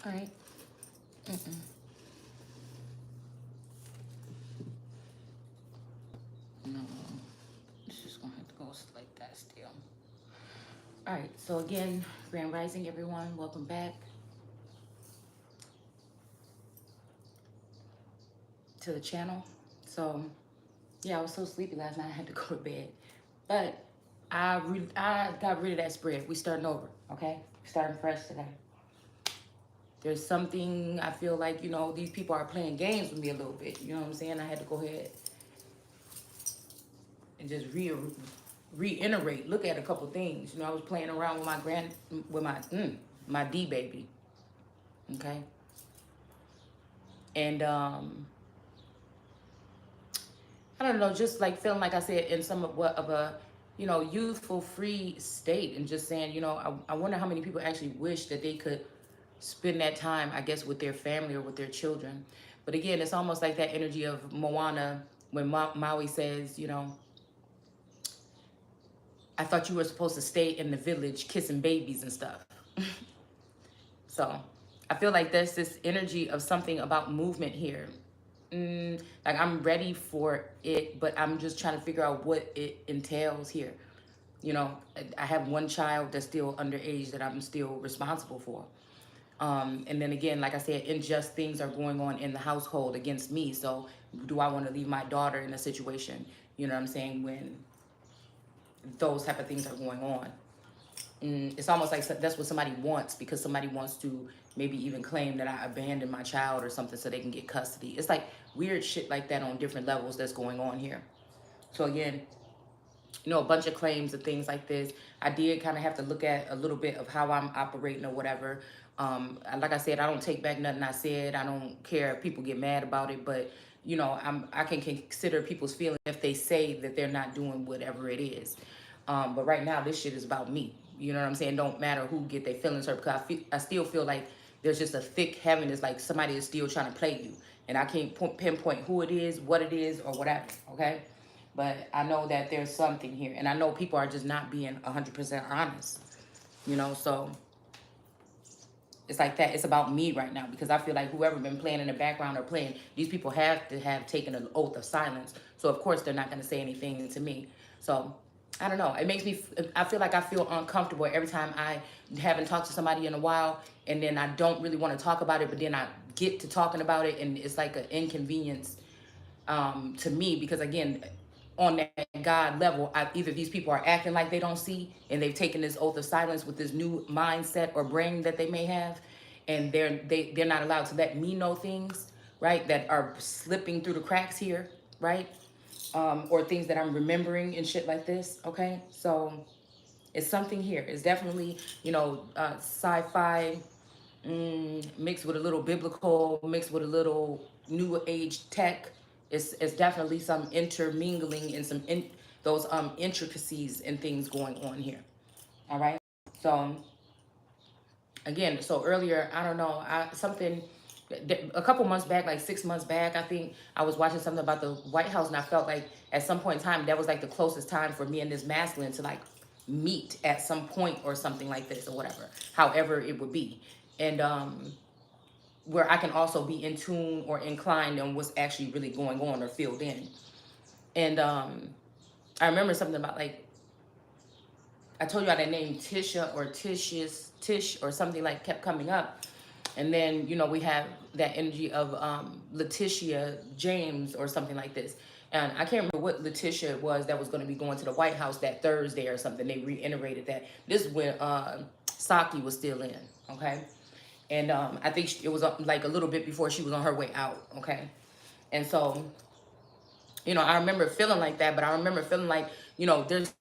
All right. No, it's just gonna have to go like that still. All right. So again, Grand Rising, everyone. Welcome back to the channel. So yeah, I was so sleepy last night. I had to go to bed, but I got rid of that spread. We starting over. Okay, starting fresh today. There's something I feel like, these people are playing games with me a little bit. You know what I'm saying? I had to go ahead and just reiterate, look at a couple things. I was playing around with my D baby. Okay. And I don't know, just like feeling like I said in some of a, youthful free state, and just saying, I wonder how many people actually wish that they could spend that time, I guess, with their family or with their children. But again, it's almost like that energy of Moana when Maui says, I thought you were supposed to stay in the village kissing babies and stuff. So I feel like there's this energy of something about movement here. Like I'm ready for it, but I'm just trying to figure out what it entails here. I have one child that's still underage that I'm still responsible for. And then again, like I said, unjust things are going on in the household against me. So do I want to leave my daughter in a situation, you know what I'm saying, when those type of things are going on? It's almost like that's what somebody wants, because somebody wants to maybe even claim that I abandoned my child or something so they can get custody. It's like weird shit like that on different levels that's going on here. So again, a bunch of claims and things like this. I did kind of have to look at a little bit of how I'm operating or whatever. Like I said, I don't take back nothing I said. I don't care if people get mad about it, but I can consider people's feelings if they say that they're not doing whatever it is. But right now, this shit is about me. You know what I'm saying? Don't matter who get their feelings hurt, because I still feel like there's just a thick heaviness, like somebody is still trying to play you, and I can't pinpoint who it is, what it is, or whatever. Okay. But I know that there's something here. And I know people are just not being 100% honest, So it's like that. It's about me right now, because I feel like whoever been playing in the background or playing, these people have to have taken an oath of silence. So, of course, they're not going to say anything to me. So, I don't know. It makes me, I feel like I feel uncomfortable every time I haven't talked to somebody in a while, and then I don't really want to talk about it, but then I get to talking about it, and it's like an inconvenience to me, because again, on that God level, either these people are acting like they don't see, and they've taken this oath of silence with this new mindset or brain that they may have, and they're not allowed to let me know things, right, that are slipping through the cracks here, right, or things that I'm remembering and shit like this. Okay, so it's something here. It's definitely sci-fi, mixed with a little biblical, mixed with a little new age tech. It's definitely some intermingling and those intricacies and things going on here. All right. So again, so earlier, I don't know, something a couple months back, like 6 months back, I think I was watching something about the White House, and I felt like at some point in time that was like the closest time for me and this masculine to like meet at some point or something like this or whatever, however it would be. And where I can also be in tune or inclined on what's actually really going on or filled in. And I remember something about, like, I told you how that name Tisha or Tish or something like kept coming up. And then, we have that energy of Letitia James or something like this. And I can't remember what Letitia it was that was going to be going to the White House that Thursday or something. They reiterated that. This is when Psaki was still in, okay? And I think it was like a little bit before she was on her way out, okay? And so, I remember feeling like that, but I remember feeling like, there's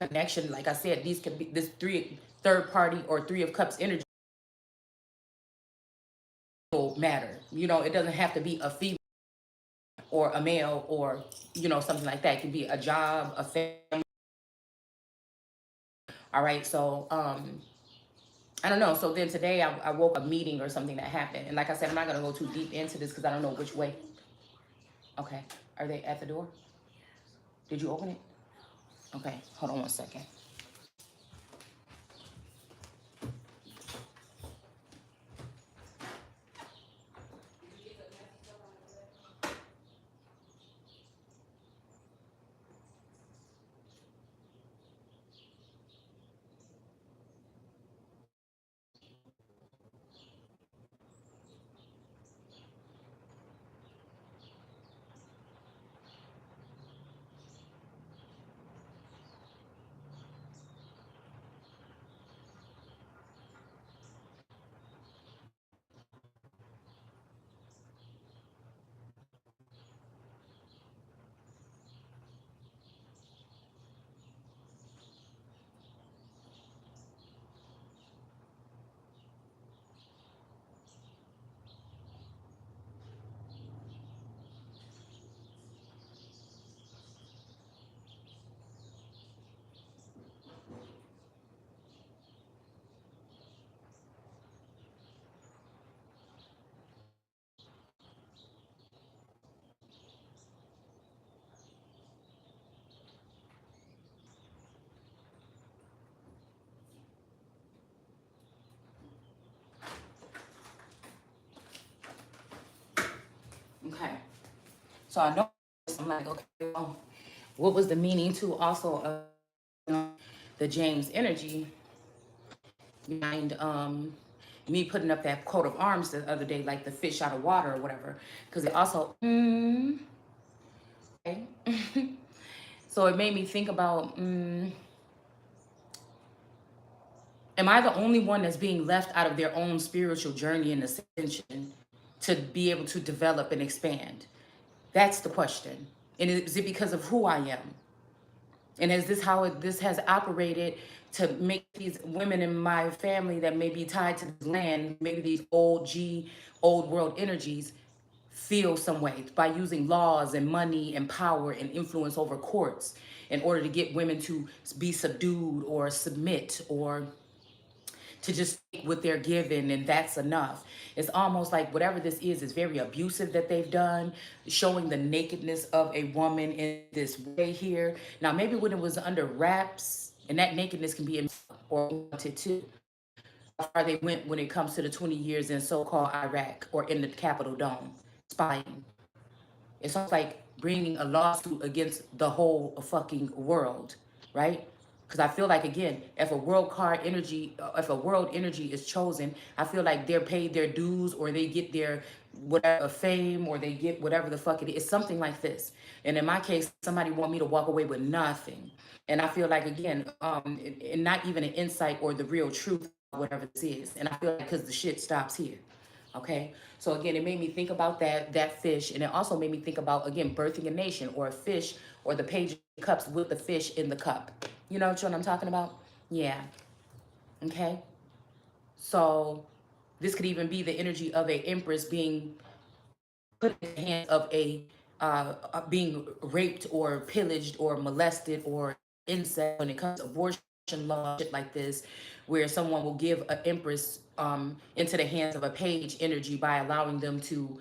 connection. Like I said, these could be this third party or three of cups energy matter. It doesn't have to be a female or a male or, something like that. It could be a job, a family. All right. So, I don't know. So then today I woke up a meeting or something that happened. And like I said, I'm not going to go too deep into this because I don't know which way. Okay. Are they at the door? Did you open it? Okay. Hold on one second. So I know, I'm like, okay, well, what was the meaning to also the James energy behind me putting up that coat of arms the other day, like the fish out of water or whatever, because it also okay. So it made me think about am I the only one that's being left out of their own spiritual journey and ascension to be able to develop and expand? That's the question. And is it because of who I am? And is this how this has operated to make these women in my family that may be tied to the land, maybe these old world energies, feel some way by using laws and money and power and influence over courts in order to get women to be subdued or submit or to just take what they're given and that's enough. It's almost like whatever this is very abusive that they've done, showing the nakedness of a woman in this way here. Now, maybe when it was under wraps, and that nakedness can be in or wanted too. How far they went when it comes to the 20 years in so-called Iraq or in the Capitol Dome, spying. It's almost like bringing a lawsuit against the whole fucking world, right? Because I feel like again, if a world energy is chosen, I feel like they're paid their dues or they get their whatever fame or they get whatever the fuck it is. It's something like this. And in my case, somebody want me to walk away with nothing. And I feel like again, and not even an insight or the real truth, whatever this is. And I feel like because the shit stops here. Okay. So again, it made me think about that fish, and it also made me think about again birthing a nation or a fish or the page of cups with the fish in the cup. You know what I'm talking about? Yeah. Okay. So this could even be the energy of a empress being put in the hands of a being raped or pillaged or molested or incest when it comes to abortion law, shit like this, where someone will give an empress into the hands of a page energy by allowing them to,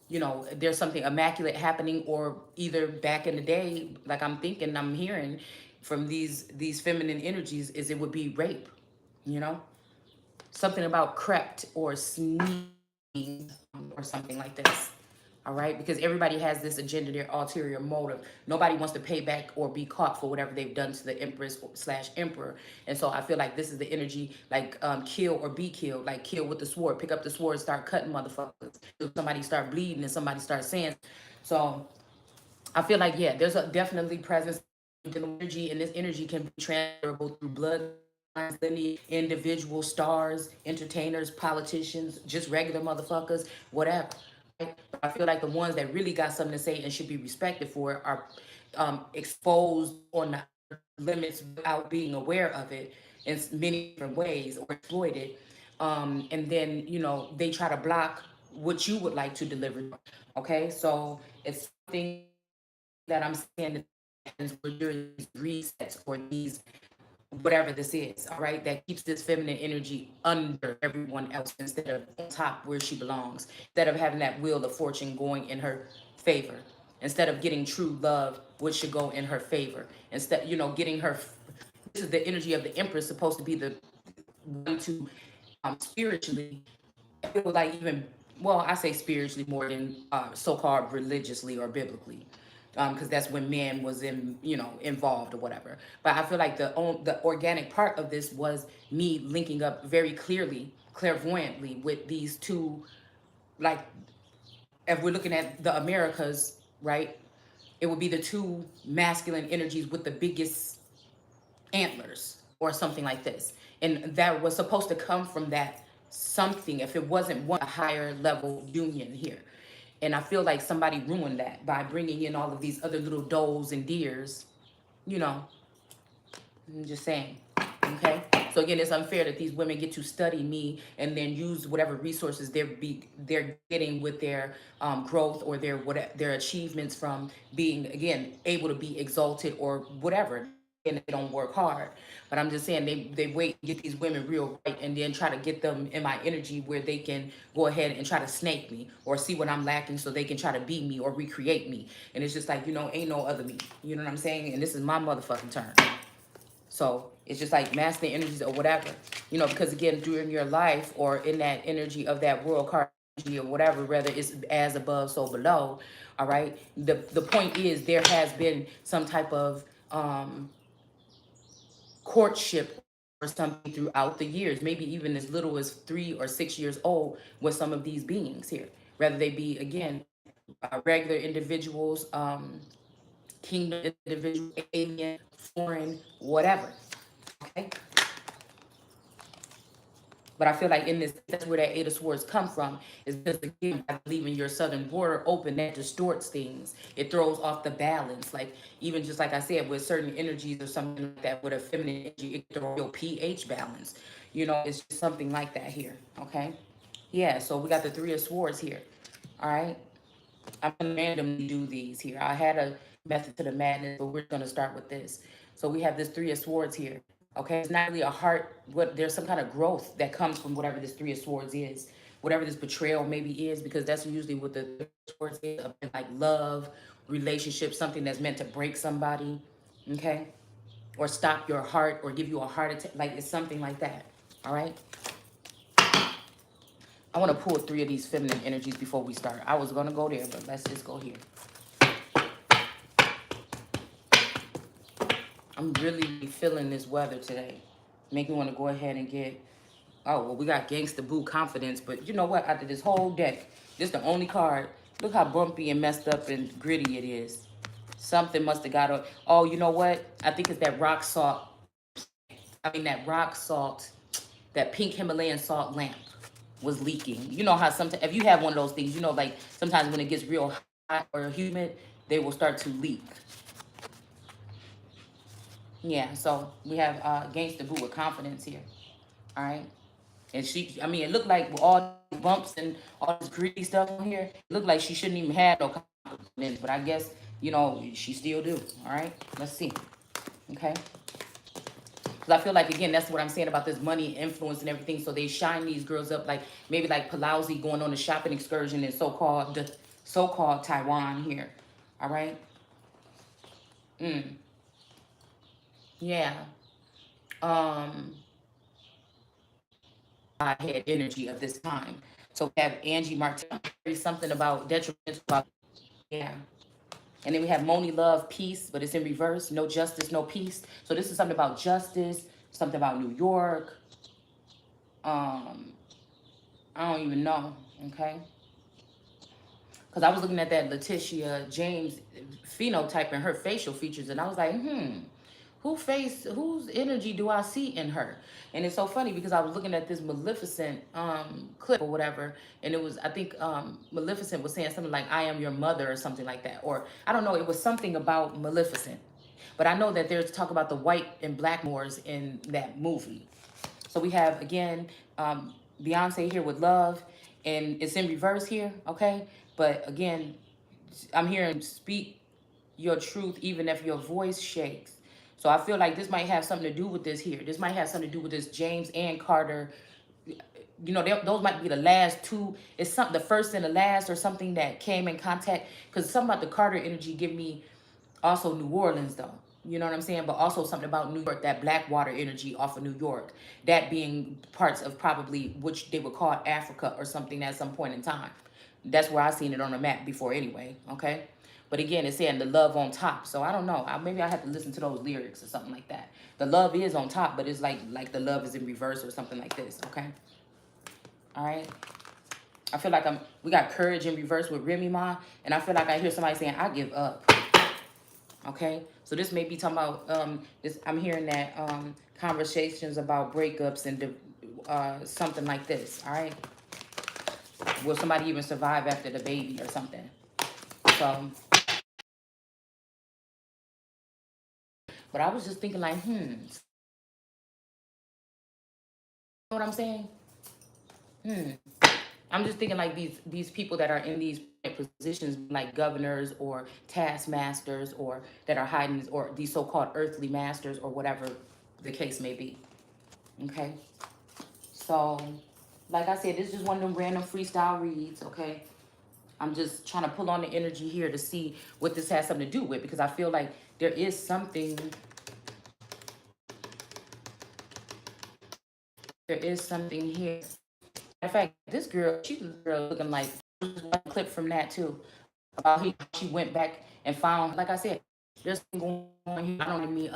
you know, there's something immaculate happening, or either back in the day, like I'm hearing from these feminine energies, is it would be rape, you know, something about crept or sneaking or something like this. All right, because everybody has this agenda, their ulterior motive. Nobody wants to pay back or be caught for whatever they've done to the empress slash emperor. And so I feel like this is the energy, like kill or be killed, like kill with the sword, pick up the sword, start cutting motherfuckers. Somebody start bleeding and somebody start saying. So I feel like, yeah, there's a definitely presence in energy, and this energy can be transferable through blood, lineage, individual stars, entertainers, politicians, just regular motherfuckers, whatever. Right? But I feel like the ones that really got something to say and should be respected for it are exposed on the limits without being aware of it in many different ways or exploited. And then, you know, they try to block what you would like to deliver. Okay, so it's something that I'm saying that happens where during these resets or these whatever this is, all right, that keeps this feminine energy under everyone else instead of on top where she belongs, instead of having that wheel of fortune going in her favor, instead of getting true love, which should go in her favor, instead, you know, getting her. This is the energy of the empress, supposed to be the one to spiritually, I feel like even, well, I say spiritually more than so-called religiously or biblically, because that's when man was in, you know, involved or whatever. But I feel like the organic part of this was me linking up very clearly, clairvoyantly with these two, like if we're looking at the Americas, right? It would be the two masculine energies with the biggest antlers or something like this. And that was supposed to come from that something, if it wasn't one, a higher level union here. And I feel like somebody ruined that by bringing in all of these other little does and deers, you know, I'm just saying. Okay. So again, it's unfair that these women get to study me and then use whatever resources they're getting with their growth or their achievements from being, again, able to be exalted or whatever. And they don't work hard. But I'm just saying they wait to get these women real right and then try to get them in my energy where they can go ahead and try to snake me or see what I'm lacking so they can try to be me or recreate me. And it's just like, you know, ain't no other me. You know what I'm saying? And this is my motherfucking turn. So it's just like masculine energies or whatever, you know, because again, during your life or in that energy of that world card or whatever, whether it's as above, so below. All right. The point is there has been some type of courtship or something throughout the years, maybe even as little as 3 or 6 years old with some of these beings here, whether they be, again, regular individuals, kingdom individuals, alien, foreign, whatever. Okay. But I feel like in this, that's where that Eight of Swords come from, is because, again, by leaving your southern border open, that distorts things. It throws off the balance. Like, even just like I said, with certain energies or something like that, with a feminine energy, it can throw your pH balance. You know, it's just something like that here. Okay. Yeah. So we got the Three of Swords here. All right. I'm gonna randomly do these here. I had a method to the madness, but we're gonna start with this. So we have this Three of Swords here. Okay, it's not really a heart. What there's some kind of growth that comes from whatever this Three of Swords is, whatever this betrayal maybe is, because that's usually what the Three of Swords is, like love, relationship, something that's meant to break somebody, okay, or stop your heart or give you a heart attack. Like it's something like that. All right. I want to pull three of these feminine energies before we start. I was gonna go there, but let's just go here. I'm really feeling this weather today. Make me want to go ahead and get, oh, well, we got Gangsta Boo Confidence, but you know what? After this whole deck, this is the only card. Look how bumpy and messed up and gritty it is. Something must have got, oh, you know what? I think it's that rock salt. I mean, that rock salt, that pink Himalayan salt lamp was leaking. You know how sometimes, if you have one of those things, you know, like sometimes when it gets real hot or humid, they will start to leak. Yeah, so we have Gangsta Boo with confidence here. All right. And she, I mean, it looked like with all the bumps and all this gritty stuff on here, it looked like she shouldn't even have no confidence. But I guess, you know, she still do. All right. Let's see. Okay. Because I feel like, again, that's what I'm saying about this money influence and everything. So they shine these girls up like maybe like Pelosi going on a shopping excursion in so-called Taiwan here. All right. Yeah. Um, I had energy of this time. So we have Angie Martin, something about detrimental. Yeah. And then we have Moni Love, peace, but it's in reverse. No justice, no peace. So this is something about justice, something about New York. I don't even know, okay? Because I was looking at that Letitia James phenotype and her facial features, and I was like, whose energy do I see in her? And it's so funny because I was looking at this Maleficent clip or whatever, and it was, I think Maleficent was saying something like, I am your mother or something like that. Or I don't know, it was something about Maleficent. But I know that there's talk about the white and black Moors in that movie. So we have, again, Beyonce here with Love, and it's in reverse here, okay? But again, I'm hearing speak your truth even if your voice shakes. So I feel like this might have something to do with this here. This might have something to do with this James and Carter. You know, those might be the last two. It's something, the first and the last, or something that came in contact. Because something about the Carter energy give me also New Orleans, though. You know what I'm saying? But also something about New York, that black water energy off of New York. That being parts of probably which they would call Africa or something at some point in time. That's where I seen it on the map before anyway, okay? But again, it's saying the love on top. So I don't know. Maybe I have to listen to those lyrics or something like that. The love is on top, but it's like the love is in reverse or something like this, okay? All right? I feel like we got courage in reverse with Remy Ma, and I feel like I hear somebody saying, I give up. Okay, so this may be talking about this. I'm hearing that conversations about breakups and something like this. All right, will somebody even survive after the baby or something? So, but I was just thinking like, you know what I'm saying? I'm just thinking like these people that are in these positions, like governors or taskmasters, or that are hiding, or these so-called earthly masters, or whatever the case may be. Okay. So, like I said, this is just one of them random freestyle reads, okay? I'm just trying to pull on the energy here to see what this has something to do with, because I feel like there is something here. In fact, this girl, she's looking like a clip from that too. About she went back and found, like I said, there's going on here. I don't mean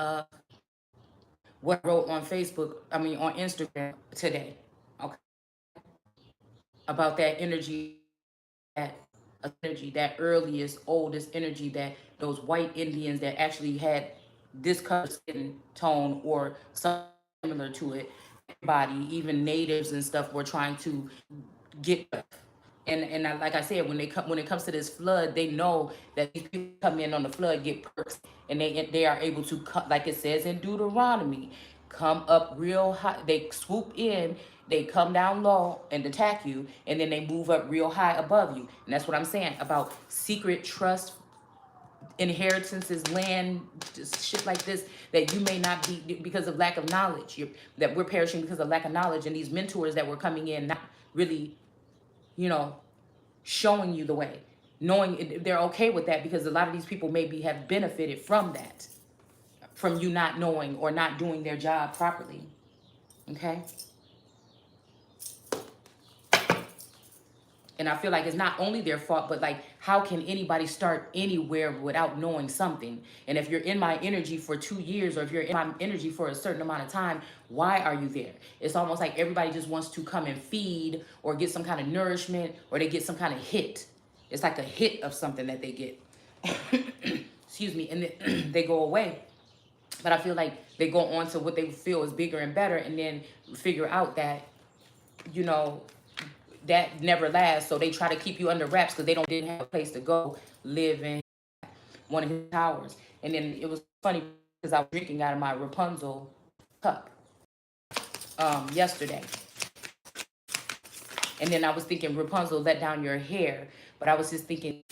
what I wrote on Facebook, I mean on Instagram today. Okay. About that energy, that that earliest, oldest energy that those white Indians that actually had this color skin tone or something similar to it, body, even natives and stuff were trying to get. And like I said, when it comes to this flood, they know that these people come in on the flood get perks, and they are able to cut, like it says in Deuteronomy, come up real high. They swoop in, they come down low and attack you, and then they move up real high above you. And that's what I'm saying about secret trust, inheritances, land, just shit like this that you may not be because of lack of knowledge. That we're perishing because of lack of knowledge, and these mentors that were coming in not really, you know, showing you the way, knowing they're okay with that because a lot of these people maybe have benefited from that, from you not knowing or not doing their job properly. Okay. And I feel like it's not only their fault, but like, how can anybody start anywhere without knowing something? And if you're in my energy for 2 years, or if you're in my energy for a certain amount of time, why are you there? It's almost like everybody just wants to come and feed or get some kind of nourishment, or they get some kind of hit. It's like a hit of something that they get. Excuse me. And then they go away. But I feel like they go on to what they feel is bigger and better, and then figure out that, you know, that never lasts. So they try to keep you under wraps because didn't have a place to go live in one of his towers. And then it was funny because I was drinking out of my Rapunzel cup yesterday. And then I was thinking, Rapunzel, let down your hair. But I was just thinking,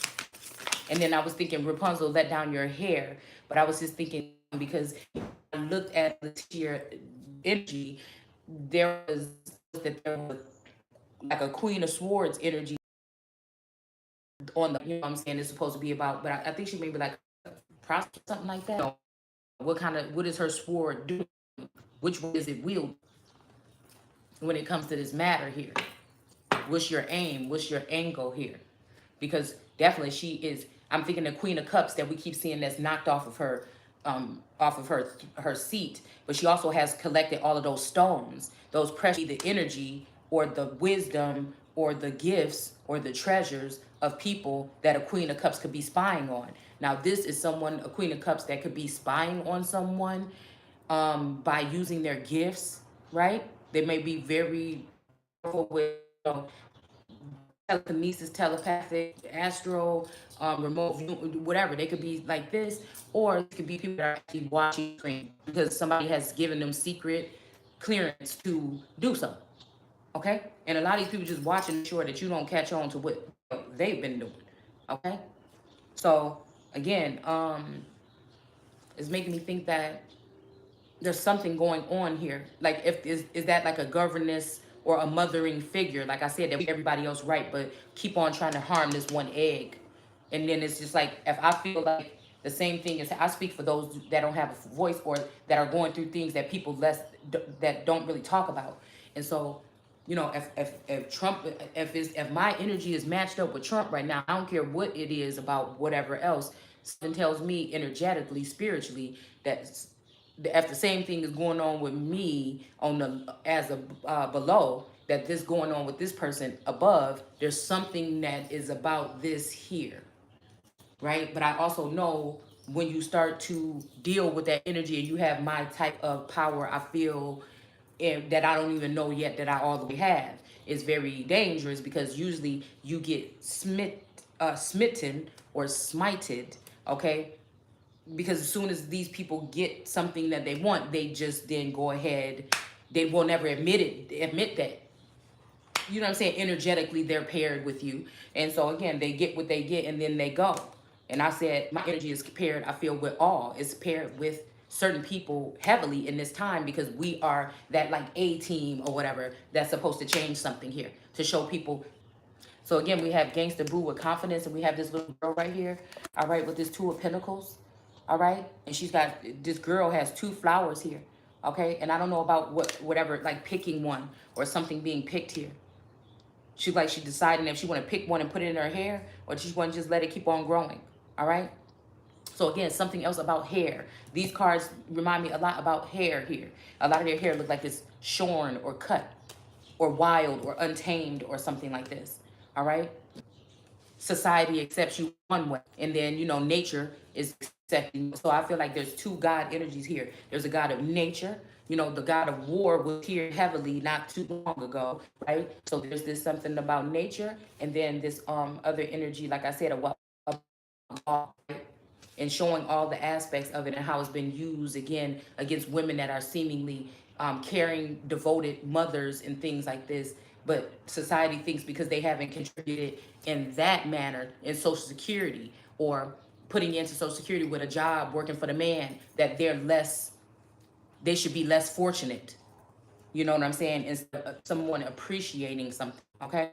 and then I was thinking, Rapunzel, let down your hair. But I was just thinking, because I looked at the tier energy, there was like a Queen of Swords energy on the, you know what I'm saying, it's supposed to be about, but I think she may be like a prostitute, something like that. What is her sword doing? Which one is it wield when it comes to this matter here? What's your aim? What's your angle here? Because definitely she is, I'm thinking the Queen of Cups that we keep seeing that's knocked off of her seat, but she also has collected all of those stones, those precious, the energy or the wisdom or the gifts or the treasures of people that a Queen of Cups could be spying on. Now this is someone, a Queen of Cups, that could be spying on someone by using their gifts, right? They may be very powerful with, you know, telekinesis, telepathic, astral, remote view, whatever. They could be like this, or it could be people that are actually watching screen because somebody has given them secret clearance to do so. Okay? And a lot of these people just watching, sure that you don't catch on to what they've been doing. Okay? So again, it's making me think that there's something going on here. Like, if is that like a governess or a mothering figure? Like I said, that everybody else right, but keep on trying to harm this one egg. And then it's just like, if I feel like the same thing is, I speak for those that don't have a voice or that are going through things that people that don't really talk about. And so, you know, if Trump, if my energy is matched up with Trump right now, I don't care what it is about whatever else. Something tells me energetically, spiritually, that if the same thing is going on with me on the as a below, that this going on with this person above, there's something that is about this here, right? But I also know when you start to deal with that energy and you have my type of power, I feel, and that I don't even know yet that I all the way have, is very dangerous, because usually you get smitten or smited, okay? Because as soon as these people get something that they want, they just then go ahead, they will never admit that, you know what I'm saying, energetically they're paired with you. And so again, they get what they get and then they go. And I said my energy is paired, I feel, with all. It's paired with certain people heavily in this time, because we are that like A team or whatever that's supposed to change something here to show people. So again, we have Gangsta Boo with confidence, and we have this little girl right here, all right, with this Two of Pentacles, all right? And she's got, this girl has 2 flowers here, okay? And I don't know about whatever, like picking one or something being picked here, She's like she deciding if she want to pick one and put it in her hair, or she want to just let it keep on growing. All right. So again, something else about hair. These cards remind me a lot about hair here. A lot of their hair look like it's shorn or cut or wild or untamed or something like this. All right. Society accepts you one way, and then nature is accepting. So I feel like there's two God energies here. There's a God of nature. The God of war was here heavily not too long ago, right? So there's this something about nature, and then this other energy, like I said, a and showing all the aspects of it and how it's been used again against women that are seemingly caring, devoted mothers and things like this. But society thinks because they haven't contributed in that manner in Social Security or putting into Social Security with a job working for the man, that they should be less fortunate. You know what I'm saying? Instead of someone appreciating something. Okay.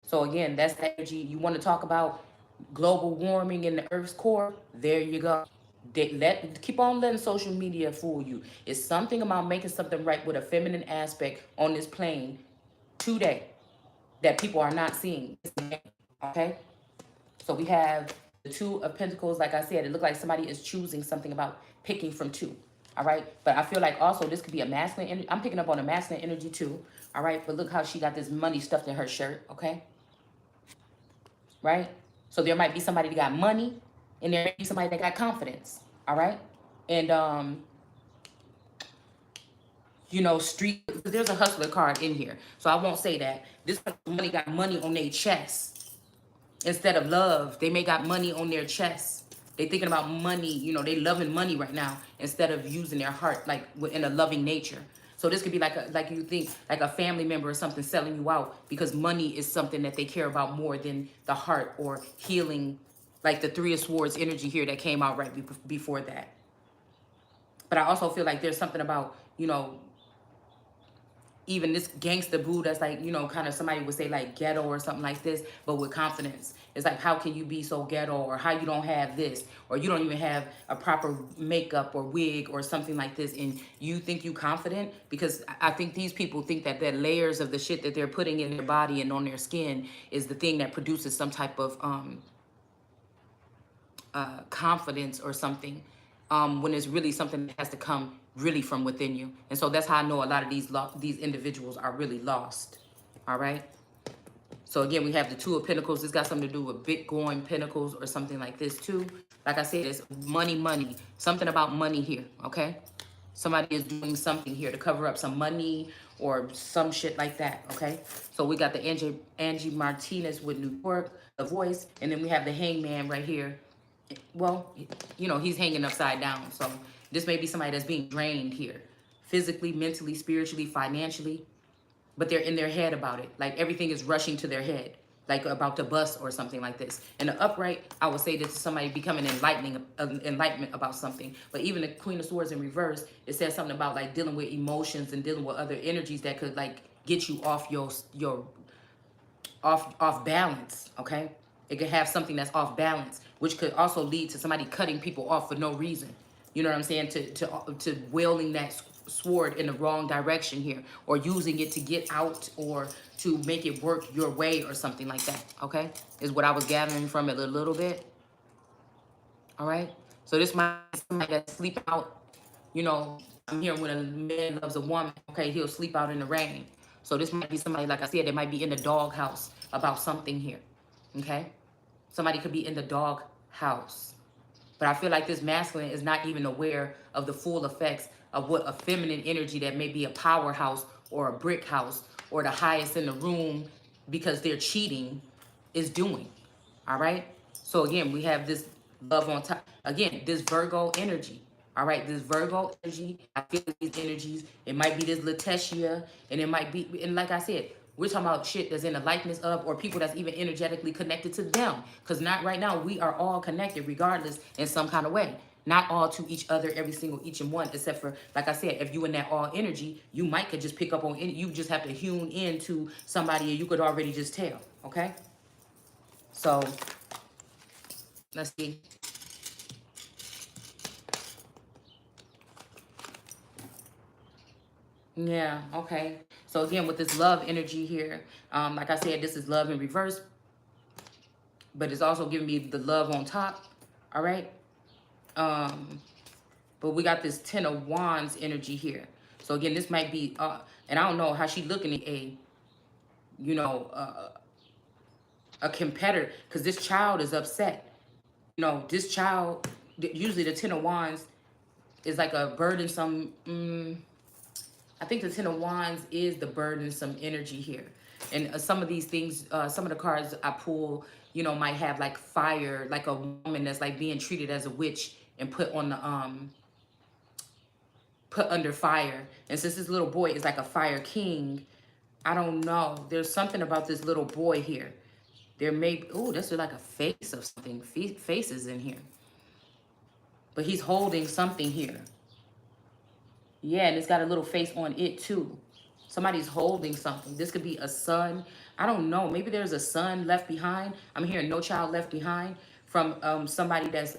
So again, that's the energy. You want to talk about global warming in the Earth's core? There you go. Keep on letting social media fool you. It's something about making something right with a feminine aspect on this plane today that people are not seeing. Okay, so we have the Two of Pentacles. Like I said, it looked like somebody is choosing something about picking from two. All right, but I feel like also this could be a masculine energy. I'm picking up on a masculine energy too. All right, but look how she got this money stuffed in her shirt. Okay, right? So there might be somebody that got money, and there may be somebody that got confidence. All right, and street. There's a hustler card in here, so I won't say that. This money got money on their chest instead of love. They may got money on their chest. They thinking about money. They loving money right now instead of using their heart like in a loving nature. So this could be like you think like a family member or something selling you out because money is something that they care about more than the heart or healing, like the Three of Swords energy here that came out right before that. But I also feel like there's something about even this gangster boo that's like, kind of somebody would say like ghetto or something like this, but with confidence. It's like, how can you be so ghetto, or how you don't have this, or you don't even have a proper makeup or wig or something like this, and you think you confident? Because I think these people think that the layers of the shit that they're putting in their body and on their skin is the thing that produces some type of confidence or something, when it's really something that has to come really from within you. And so that's how I know a lot of these individuals are really lost. All right. So again, we have the Two of Pentacles. This got something to do with Bitcoin Pentacles or something like this too. Like I said, it's money, something about money here. Okay. Somebody is doing something here to cover up some money or some shit like that. Okay. So we got the Angie Martinez with New York, the voice, and then we have the Hangman right here. Well, he's hanging upside down. So this may be somebody that's being drained here, physically, mentally, spiritually, financially, but they're in their head about it. Like everything is rushing to their head, like about to bust or something like this. And the upright, I would say this is somebody becoming enlightenment about something. But even the Queen of Swords in reverse, it says something about like dealing with emotions and dealing with other energies that could like get you off your off balance. Okay, it could have something that's off balance, which could also lead to somebody cutting people off for no reason. You know what I'm saying? To wielding that sword in the wrong direction here, or using it to get out or to make it work your way or something like that. Okay, is what I was gathering from it a little bit. All right, so this might be somebody that sleep out. I'm hearing when a man loves a woman, okay, he'll sleep out in the rain. So this might be somebody, like I said, that might be in the doghouse about something here. Okay, somebody could be in the dog house. But I feel like this masculine is not even aware of the full effects of what a feminine energy that may be a powerhouse or a brick house or the highest in the room because they're cheating is doing. All right. So again, we have this love on top. Again, this Virgo energy. All right, this Virgo energy. I feel these energies. It might be this Letitia, and it might be, and like I said, we're talking about shit that's in the likeness of, or people that's even energetically connected to them. Because not right now, we are all connected regardless in some kind of way. Not all to each other, every single each and one, except for, like I said, if you in that all energy, you might could just pick up on, you just have to tune into somebody and you could already just tell, okay? So, let's see. Yeah, okay. So again, with this love energy here, like I said, this is love in reverse, but it's also giving me the love on top. All right. But we got this Ten of Wands energy here. So again, this might be, and I don't know how she looking at you know, a competitor, because this child is upset. You know, this child, usually the Ten of Wands is like a burdensome, I think the Ten of Wands is the burdensome energy here. And some of these things, some of the cards I pull, you know, might have like fire, like a woman that's like being treated as a witch and put on the, put under fire. And since this little boy is like a fire king, I don't know. There's something about this little boy here. There may be, oh, that's like a face of something. Faces in here. But he's holding something here. Yeah, and it's got a little face on it too. Somebody's holding something. This could be a son. I don't know. Maybe there's a son left behind. I'm hearing no child left behind from somebody that's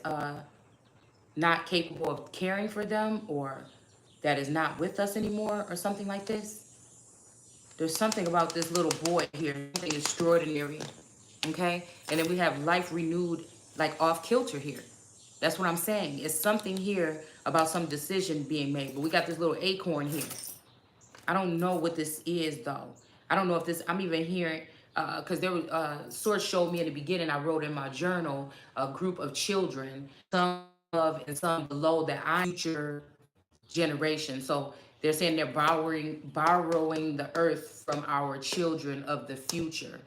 not capable of caring for them, or that is not with us anymore, or something like this. There's something about this little boy here, something extraordinary. Okay? And then we have life renewed, like off kilter here. That's what I'm saying. It's something here about some decision being made. But we got this little acorn here. I don't know what this is, though. I don't know if this, I'm even hearing, because there was, source showed me in the beginning, I wrote in my journal, a group of children, some above and some below that I future generation. So they're saying they're borrowing the earth from our children of the future.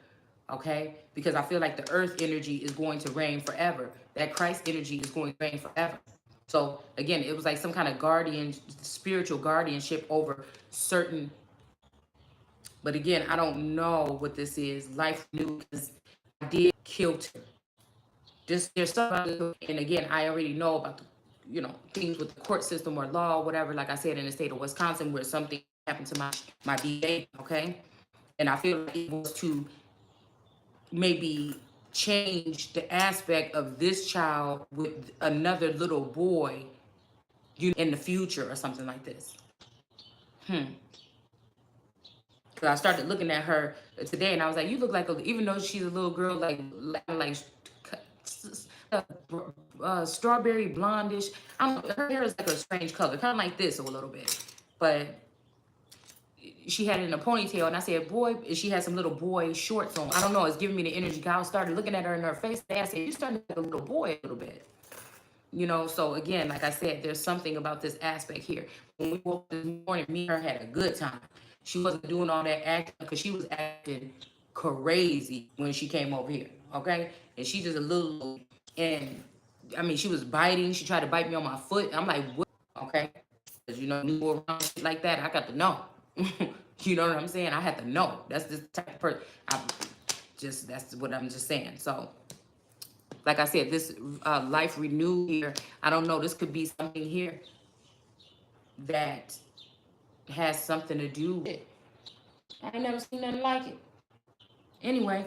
Okay? Because I feel like the earth energy is going to reign forever. That Christ energy is going to reign forever. So again, it was like some kind of spiritual guardianship over certain, but again, I don't know what this is. Life new, because I did kill her. There's something, and again, I already know about the, you know, things with the court system or law, or whatever. Like I said, in the state of Wisconsin, where something happened to my BA, okay, and I feel like it was to maybe change the aspect of this child with another little boy, you in the future or something like this. Cause I started looking at her today, and I was like, "You look like even though she's a little girl, like strawberry blondish. I don't know, her hair is like a strange color, kind of like this a little bit, but she had it in a ponytail." And I said, "Boy," she had some little boy shorts on. I don't know. It's giving me the energy. I started looking at her in her face. I said, "You starting to look like a little boy a little bit." You know, so again, like I said, there's something about this aspect here. When we woke up this morning, me and her had a good time. She wasn't doing all that acting, because she was acting crazy when she came over here, okay? And she just a little, and I mean, she was biting. She tried to bite me on my foot. I'm like, what? Okay? Because, you know, you around shit like that, I got to know. You know what I'm saying? I had to know. That's the type of person. That's what I'm just saying. So, like I said, this life renewed here, I don't know, this could be something here that has something to do with it. I ain't never seen nothing like it. Anyway,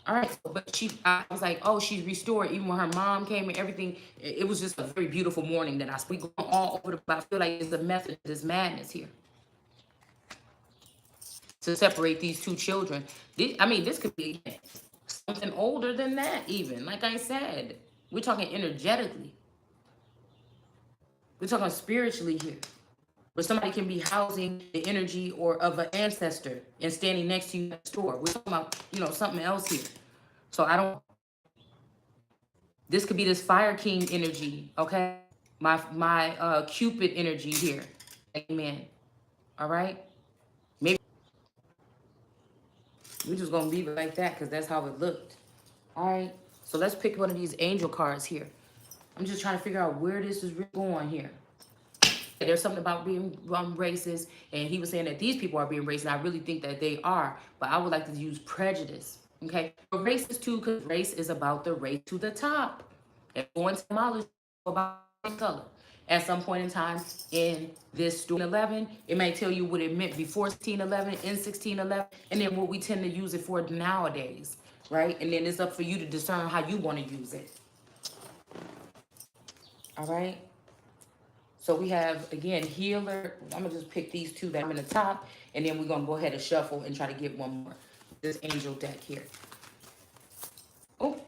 all right, but I was like, oh, she's restored. Even when her mom came and everything, it was just a very beautiful morning that we going all over I feel like it's a method of this madness here to separate these two children. I mean, this could be something older than that even. Like I said, we're talking energetically. We're talking spiritually here. Where somebody can be housing the energy or of an ancestor and standing next to you next door. We're talking about, you know, something else here. So I don't, this could be this fire king energy, okay? My Cupid energy here. Amen. All right? Maybe we're just gonna leave it like that because that's how it looked. All right? So let's pick one of these angel cards here. I'm just trying to figure out where this is going here. There's something about being racist, and he was saying that these people are being racist, and I really think that they are, but I would like to use prejudice, okay? But racist too, because race is about the race to the top. And going to knowledge about color. At some point in time in this 11, it may tell you what it meant before 1611, in 1611, and then what we tend to use it for nowadays, right? And then it's up for you to discern how you want to use it. All right? So we have, again, healer. I'm going to just pick these two that I'm in the top, and then we're going to go ahead and shuffle and try to get one more. This angel deck here. Oh,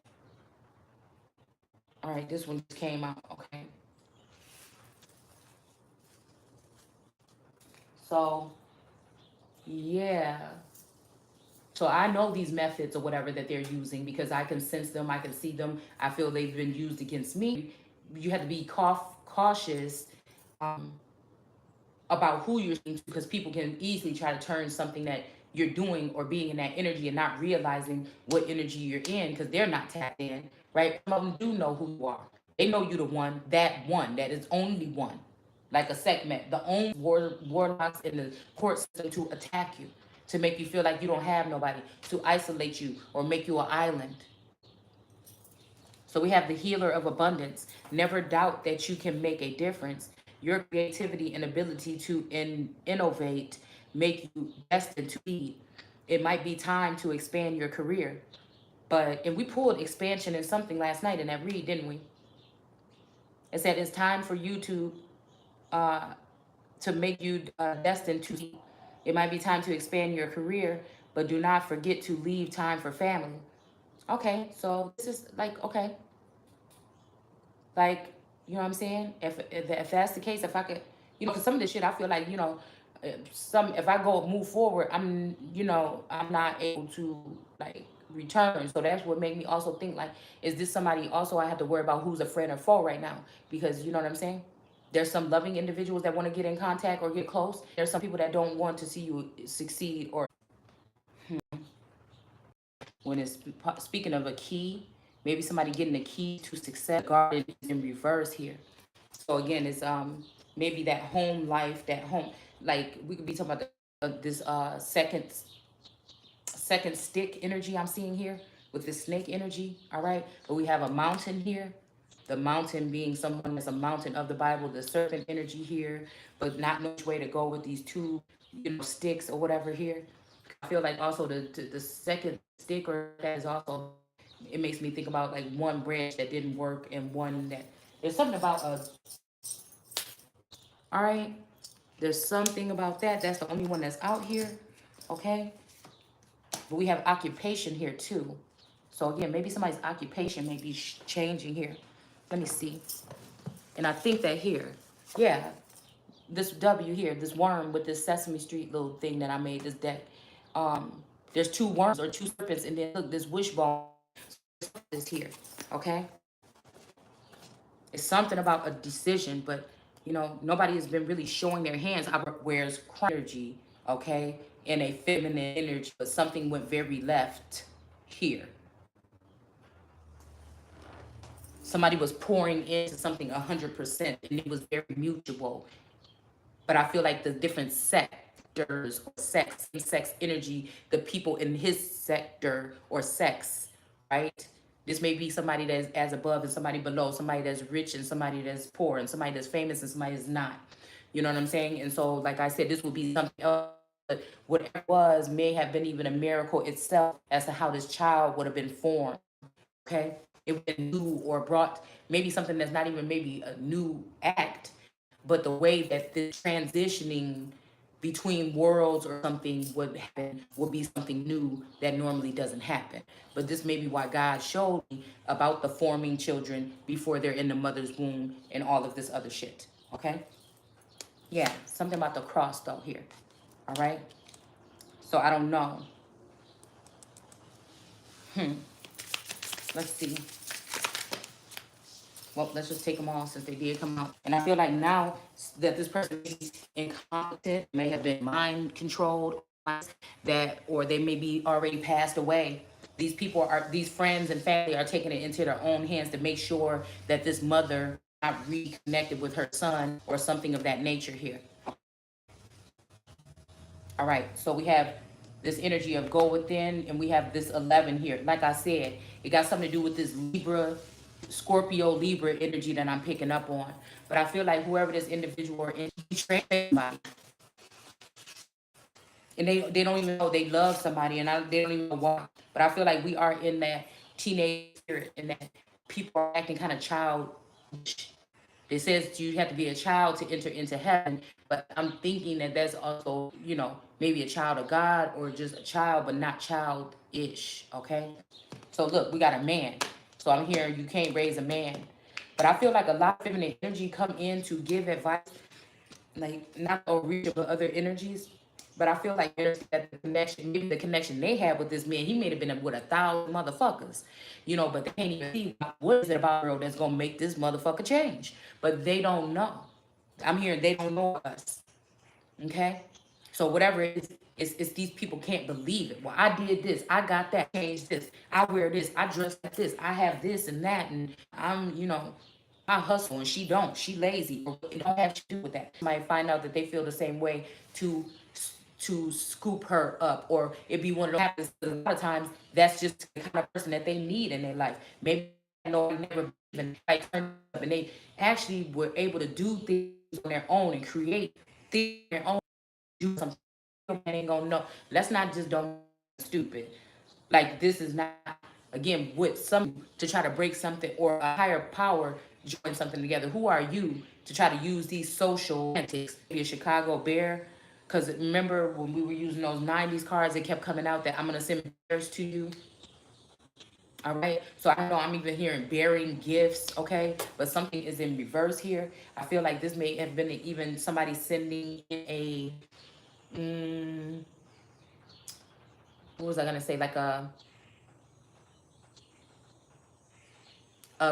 all right, this one just came out, okay. So, yeah. So I know these methods or whatever that they're using because I can sense them, I can see them. I feel they've been used against me. You have to be cautious um, about who you're speaking to because people can easily try to turn something that you're doing or being in that energy and not realizing what energy you're in because they're not tapped in, right? Some of them do know who you are. They know you the one that is only one, like a segment, the only warlocks in the court system to attack you, to make you feel like you don't have nobody, to isolate you or make you an island. So we have the healer of abundance. Never doubt that you can make a difference. Your creativity and ability to innovate make you destined to lead. It might be time to expand your career. And we pulled expansion in something last night in that read, didn't we? It said it's time for you uh, to make you destined to lead. It might be time to expand your career, but do not forget to leave time for family. Okay, so this is like, okay, like, you know what I'm saying? If that's the case, if I could, because some of this shit, I feel like, if I go move forward, I'm not able to like return. So that's what made me also think like, is this somebody also I have to worry about who's a friend or foe right now? Because you know what I'm saying? There's some loving individuals that want to get in contact or get close. There's some people that don't want to see you succeed or when it's speaking of a key, maybe somebody getting a key to success. Garden is in reverse here. So again, it's maybe that home life, that home, like we could be talking about this second stick energy I'm seeing here with this snake energy. All right, but we have a mountain here. The mountain being someone that's a mountain of the Bible, the serpent energy here, but not know which way to go with these two, sticks or whatever here. I feel like also the second stick or that is also, it makes me think about like one branch that didn't work and one that there's something about a, all right, there's something about that. That's the only one that's out here, okay? But we have occupation here too. So again, maybe somebody's occupation may be changing here. Let me see. And I think that here, yeah, this W here, this worm with this Sesame Street little thing that I made, this deck. There's two worms or two serpents, and then look, this wishbone is here, okay? It's something about a decision, but nobody has been really showing their hands. Where's energy, okay, in a feminine energy, but something went very left here. Somebody was pouring into something 100%, and it was very mutual. But I feel like the different sectors or sex energy, the people in his sector or sex, right? This may be somebody that's as above and somebody below, somebody that's rich and somebody that's poor, and somebody that's famous and somebody that's not. You know what I'm saying? And so, like I said, this would be something else. But whatever it was may have been even a miracle itself as to how this child would have been formed. Okay? It would have been new or brought maybe something that's not even maybe a new act, but the way that this transitioning between worlds or something would happen would be something new that normally doesn't happen. But this may be why God showed me about the forming children before they're in the mother's womb and all of this other shit. Okay? Yeah, something about the cross though here. All right? So I don't know. Let's see. Well, let's just take them all since they did come out. And I feel like now that this person is incompetent, may have been mind controlled, or they may be already passed away. These friends and family are taking it into their own hands to make sure that this mother not reconnected with her son or something of that nature here. All right, so we have this energy of go within, and we have this 11 here. Like I said, it got something to do with this Scorpio Libra energy that I'm picking up on. But I feel like whoever this individual is, and they don't even know they love somebody, and they don't even know why. But I feel like we are in that teenage spirit, and that people are acting kind of childish. It says you have to be a child to enter into heaven, but I'm thinking that that's also, you know, maybe a child of God or just a child, but not childish, okay? So look, we got a man. So I'm hearing you can't raise a man. But I feel like a lot of feminine energy come in to give advice, like not Orisha, but other energies. But I feel like there's that the connection, maybe the connection they had with this man, he may have been with 1,000 motherfuckers, you know, but they can't even see what is it about girl that's gonna make this motherfucker change. But they don't know. I'm hearing they don't know us. Okay? So whatever it is, it's these people can't believe it. Well, I did this, I got that, changed this, I wear this, I dress like this, I have this and that, and I'm, you know, I hustle and she don't. She lazy. It don't have to do with that. You might find out that they feel the same way to scoop her up, or it be one of those happens. A lot of times, that's just the kind of person that they need in their life. Maybe no one never even like turned up, and they actually were able to do things on their own and create things on their own. Do something. Ain't gonna know. Let's not just don't stupid. Like this is not again with some to try to break something or a higher power join something together. Who are you to try to use these social antics? Maybe a Chicago bear. Because remember when we were using those 90s cards, it kept coming out that I'm gonna send bears to you. All right. So I know I'm even hearing bearing gifts, okay? But something is in reverse here. I feel like this may have been even somebody sending in a what was I gonna say? Like a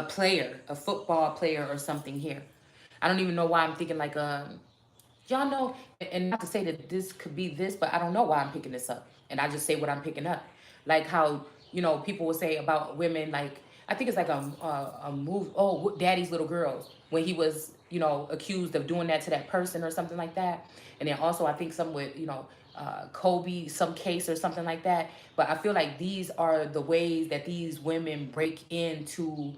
player, a football player or something here. I don't even know why I'm thinking like y'all know, and not to say that this could be this, but I don't know why I'm picking this up. And I just say what I'm picking up. Like how, you know, people will say about women, like, I think it's like a move, oh, Daddy's Little Girls, when he was, you know, accused of doing that to that person or something like that. And then also, I think some with, you know, Kobe, some case or something like that. But I feel like these are the ways that these women break into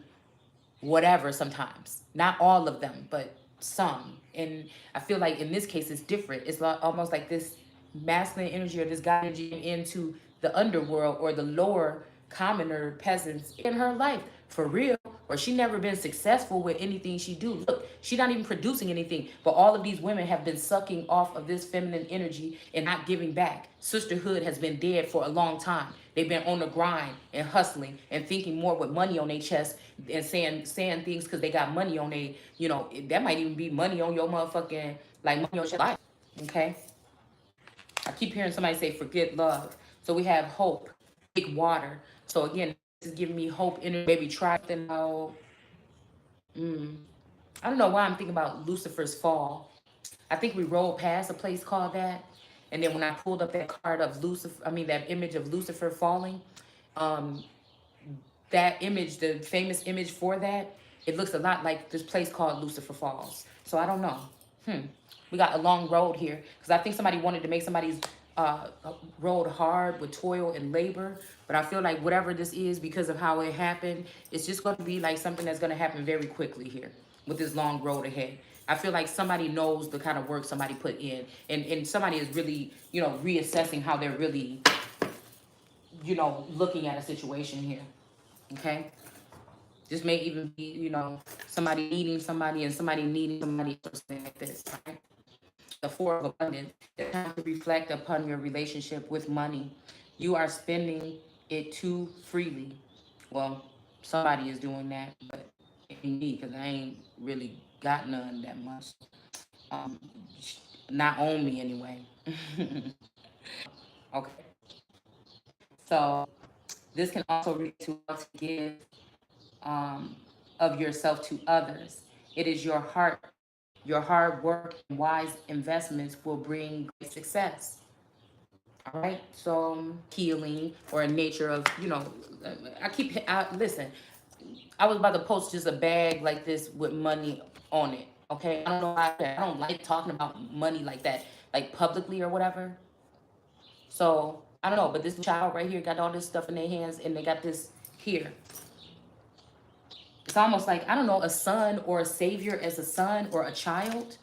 whatever sometimes. Not all of them, but some. And I feel like in this case it's different. It's almost like this masculine energy or this God energy into the underworld or the lower commoner peasants in her life for real, or she never been successful with anything she do. Look, she not even producing anything, but all of these women have been sucking off of this feminine energy and not giving back. Sisterhood has been dead for a long time. They've been on the grind and hustling and thinking more with money on their chest and saying things because they got money on their, you know, that might even be money on your motherfucking, like money on your life. Okay. I keep hearing somebody say forget love. So we have hope, big water. So again, this is giving me hope in it. Maybe try something out. I don't know why I'm thinking about Lucifer's fall. I think we rolled past a place called that. And then when I pulled up that card of Lucifer, I mean that image of Lucifer falling, um, that image, the famous image for that, it looks a lot like this place called Lucifer Falls. So I don't know. We got a long road here because I think somebody wanted to make somebody's road hard with toil and labor. But I feel like whatever this is, because of how it happened, it's just going to be like something that's going to happen very quickly here with this long road ahead. I feel like somebody knows the kind of work somebody put in, and somebody is really, you know, reassessing how they're really, you know, looking at a situation here. Okay. This may even be, you know, somebody needing somebody and somebody needing somebody or something like this, right? The Four of Abundance. It's time to reflect upon your relationship with money. You are spending it too freely. Well, somebody is doing that, but it ain't me because I ain't really got none that much. Um, not on me anyway. Okay. So this can also relate to how to give um, of yourself to others. It is your hard work and wise investments will bring great success. All right. So healing or a nature of, you know, listen, I was about to post just a bag like this with money on it. Okay. I don't know why I don't like talking about money like that, like publicly or whatever. So I don't know, but this child right here got all this stuff in their hands and they got this here. It's almost like, I don't know, a son or a savior as a son or a child.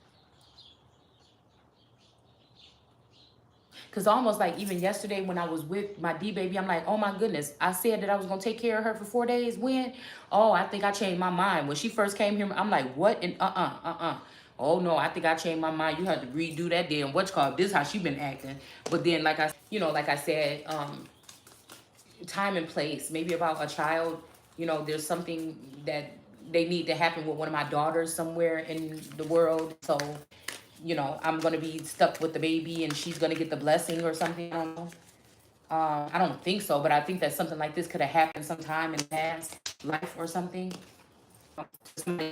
Because almost like even yesterday when I was with my D baby, I'm like, oh my goodness, I said that I was going to take care of her for 4 days. When? Oh, I think I changed my mind. When she first came here, I'm like, what? And oh no, I think I changed my mind. You have to redo that damn what's called. This is how she been acting. But then like I said, time and place, maybe about a child, there's something that they need to happen with one of my daughters somewhere in the world. So, I'm going to be stuck with the baby and she's going to get the blessing or something. I don't know. I don't think so, but I think that something like this could have happened sometime in the past life or something.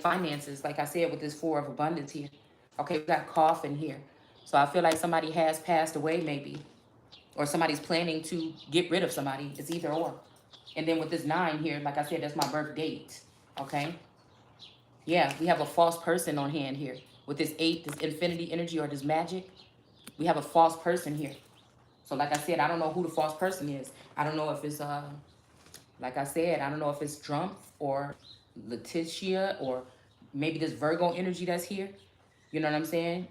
Finances, like I said, with this Four of Abundance here. Okay, we got cough in here. So I feel like somebody has passed away maybe, or somebody's planning to get rid of somebody. It's either or. And then with this 9 here, like I said, that's my birth date. Okay. Yeah, we have a false person on hand here. With this 8, this infinity energy or this magic, we have a false person here. So like I said, I don't know who the false person is. I don't know if it's, like I said, I don't know if it's Trump or Letitia or maybe this Virgo energy that's here. You know what I'm saying?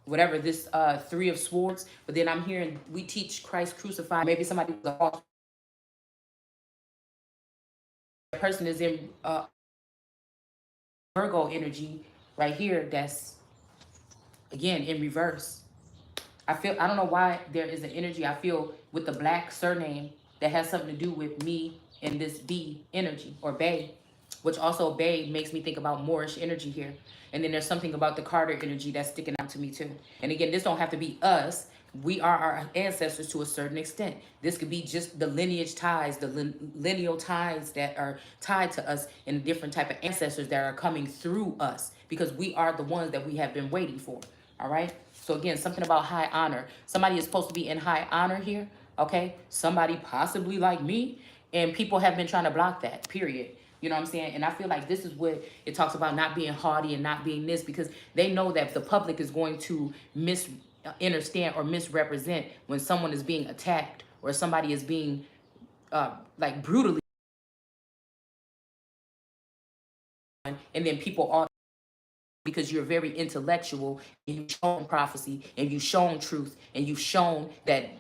Whatever this 3 of Swords. But then I'm hearing we teach Christ crucified. Maybe somebody was a false person is in Virgo energy right here. That's again in reverse. I don't know why there is an energy I feel with the black surname that has something to do with me and this B energy or Bay, which also Bay makes me think about Moorish energy here. And then there's something about the Carter energy that's sticking out to me too. And again, this don't have to be us. We are our ancestors to a certain extent. This could be just the lineage ties, the lineal ties that are tied to us and different type of ancestors that are coming through us because we are the ones that we have been waiting for. All right. So again, something about high honor. Somebody is supposed to be in high honor here. Okay. Somebody possibly like me. And people have been trying to block that, period. You know what I'm saying? And I feel like this is what it talks about, not being haughty and not being this, because they know that the public is going to misunderstand or misrepresent when someone is being attacked or somebody is being like brutally. And then people are, because you're very intellectual and you've shown prophecy and you've shown truth and you've shown that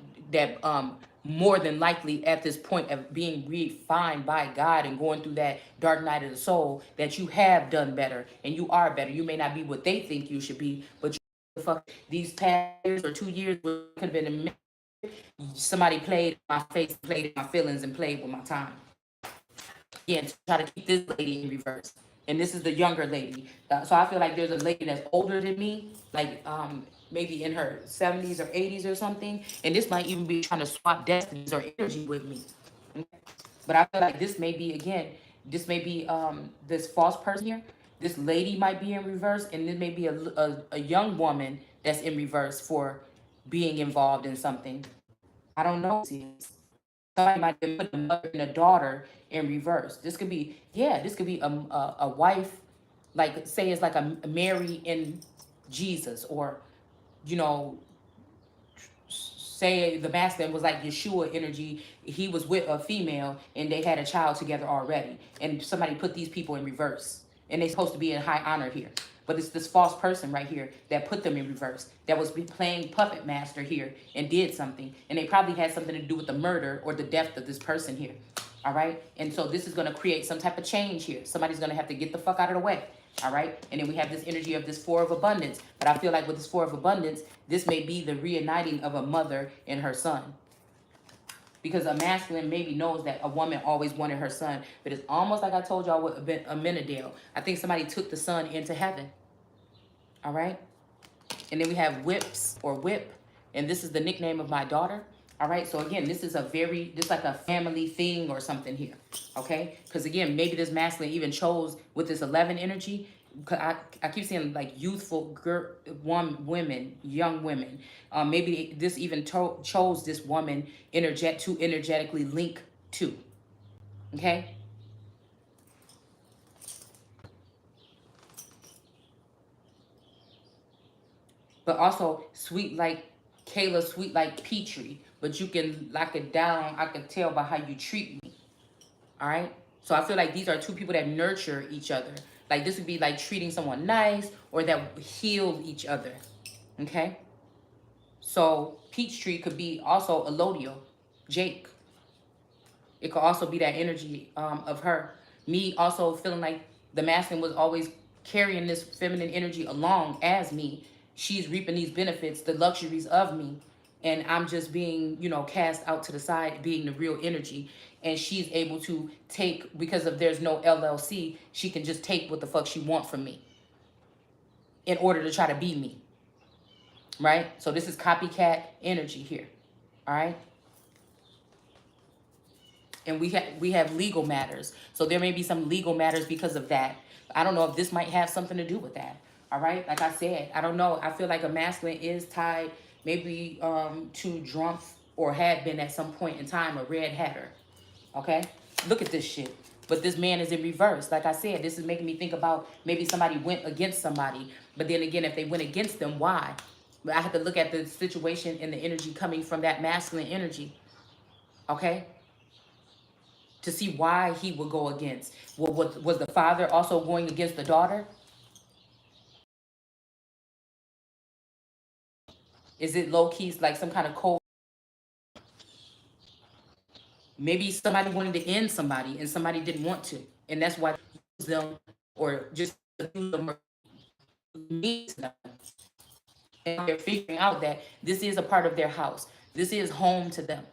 more than likely at this point of being refined by God and going through that dark night of the soul, that you have done better and you are better. You may not be what they think you should be, but these past years or 2 years could have been a minute. Somebody played in my face, played in my feelings, and played with my time. Yeah, to try to keep this lady in reverse. And this is the younger lady. So I feel like there's a lady that's older than me, like maybe in her 70s or 80s or something. And this might even be trying to swap destinies or energy with me. But I feel like this may be, again, this may be this false person here. This lady might be in reverse, and this may be a young woman that's in reverse for being involved in something. I don't know. Somebody might have put a mother and a daughter in reverse. This could be, yeah, this could be a wife, like say it's like a Mary in Jesus, or, you know, say the masculine was like Yeshua energy. He was with a female and they had a child together already. And somebody put these people in reverse. And they're supposed to be in high honor here. But it's this false person right here that put them in reverse, that was playing puppet master here and did something. And they probably had something to do with the murder or the death of this person here. All right. And so this is going to create some type of change here. Somebody's going to have to get the fuck out of the way. All right. And then we have this energy of this Four of Abundance. But I feel like with this Four of Abundance, this may be the reuniting of a mother and her son. Because a masculine maybe knows that a woman always wanted her son. But it's almost like I told y'all with Amenadale. I think somebody took the son into heaven. All right. And then we have Whips or Whip. And this is the nickname of my daughter. All right. So again, this is this like a family thing or something here. Okay. Because again, maybe this masculine even chose with this 11 energy. I keep seeing like youthful women, young women. Maybe this even chose this woman to energetically link to. Okay. But also sweet like Kayla, sweet like Petrie. But you can lock it down. I can tell by how you treat me. All right. So I feel like these are two people that nurture each other. Like this would be like treating someone nice or that heal each other. Okay. So Peachtree could be also Elodio, Jake. It could also be that energy of her. Me also feeling like the masculine was always carrying this feminine energy along as me. She's reaping these benefits, the luxuries of me. And I'm just being, you know, cast out to the side, being the real energy. And she's able to take, because of there's no LLC, she can just take what the fuck she want from me in order to try to be me. Right? So this is copycat energy here. All right? And we have legal matters. So there may be some legal matters because of that. I don't know if this might have something to do with that. All right, like I said, I don't know. I feel like a masculine is tied maybe to Drumpf, or had been at some point in time a red hatter. Okay, look at this shit. But this man is in reverse. Like I said, this is making me think about maybe somebody went against somebody. But then again, if they went against them, why? But I have to look at the situation and the energy coming from that masculine energy. Okay, to see why he would go against. Well, was the father also going against the daughter? Is it low key like some kind of cold? Maybe somebody wanted to end somebody and somebody didn't want to, and that's why them or just use them or mean to them. And they're figuring out that this is a part of their house. This is home to them.